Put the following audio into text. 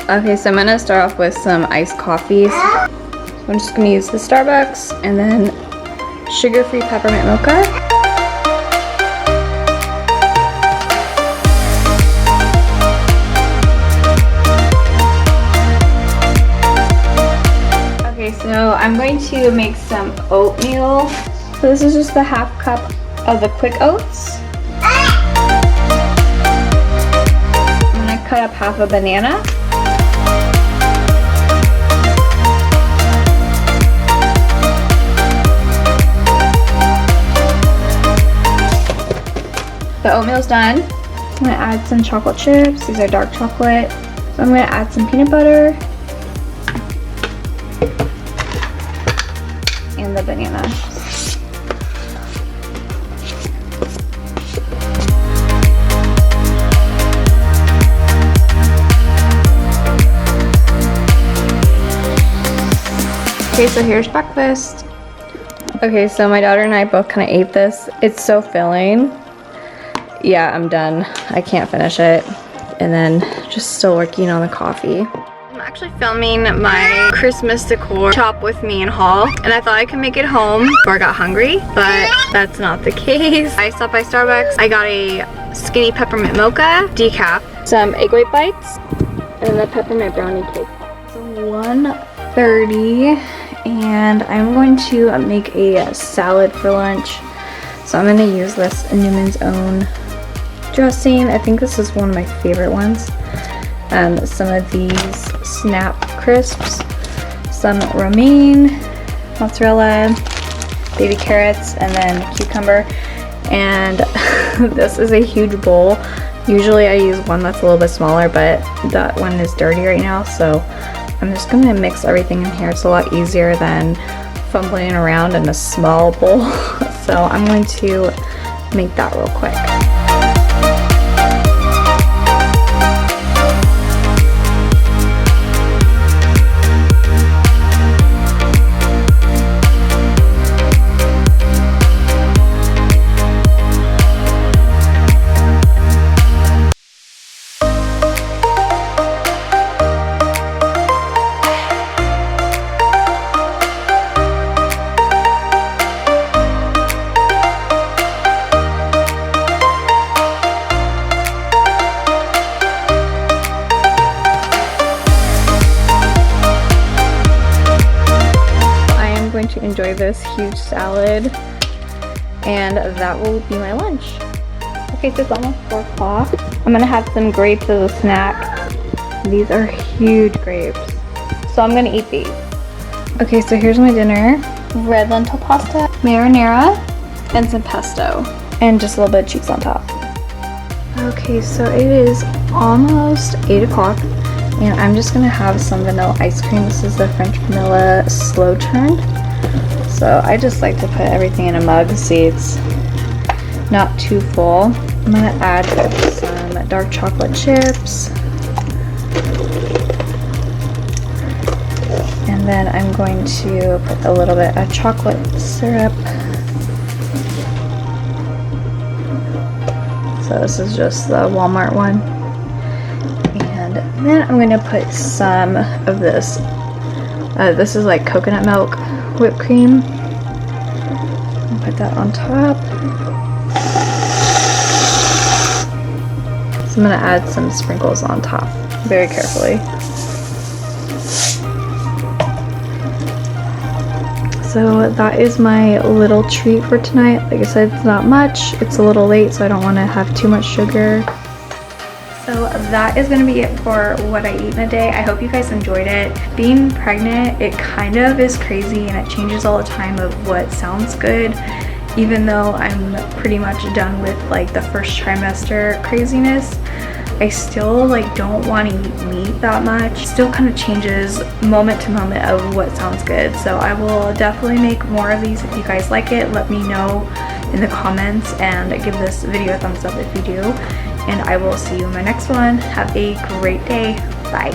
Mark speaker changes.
Speaker 1: Okay, so I'm gonna start off with some iced coffees. So I'm just gonna use the Starbucks and then sugar-free peppermint mocha. Okay, so I'm going to make some oatmeal. So this is just the half cup of the quick oats. I'm gonna cut up half a banana. The oatmeal's done. I'm gonna add some chocolate chips. These are dark chocolate. So I'm gonna add some peanut butter and the banana. Okay, so here's breakfast. Okay, so my daughter and I both kind of ate this. It's so filling. Yeah, I'm done. I can't finish it. And then just still working on the coffee. I'm actually filming my Christmas decor shop with me and haul, and I thought I could make it home before I got hungry, but that's not the case. I stopped by Starbucks. I got a skinny peppermint mocha decaf, some egg white bites, and the peppermint brownie cake. So 1:30, and I'm going to make a salad for lunch. So I'm going to use this Newman's Own dressing. I think this is one of my favorite ones. Some of these snap crisps, some romaine, mozzarella, baby carrots, and then cucumber. And this is a huge bowl. Usually I use one that's a little bit smaller, but that one is dirty right now, so I'm just gonna mix everything in here. It's a lot easier than fumbling around in a small bowl. So I'm going to make that real quick. To enjoy this huge salad, and that will be my lunch. Okay, so it's almost 4 o'clock. I'm gonna have some grapes as a snack. These are huge grapes, so I'm gonna eat these. Okay, so here's my dinner: red lentil pasta, marinara, and some pesto, and just a little bit of cheese on top. Okay, so it is almost 8 o'clock, and I'm just gonna have some vanilla ice cream. This is the French vanilla slow churned. So I just like to put everything in a mug, see it's not too full. I'm gonna add some dark chocolate chips. And then I'm going to put a little bit of chocolate syrup. So this is just the Walmart one. And then I'm gonna put some of this. This is like coconut milk whipped cream. I'll put that on top. So I'm gonna add some sprinkles on top, very carefully. So that is my little treat for tonight. Like I said, it's not much. It's a little late, so I don't want to have too much sugar. So that is going to be it for what I eat in a day. I hope you guys enjoyed it. Being pregnant, it kind of is crazy, and it changes all the time of what sounds good. Even though I'm pretty much done with like the first trimester craziness, I still like don't want to eat meat that much. Still kind of changes moment to moment of what sounds good. So I will definitely make more of these. If you guys like it, let me know in the comments, and give this video a thumbs up if you do. And I will see you in my next one. Have a great day. Bye.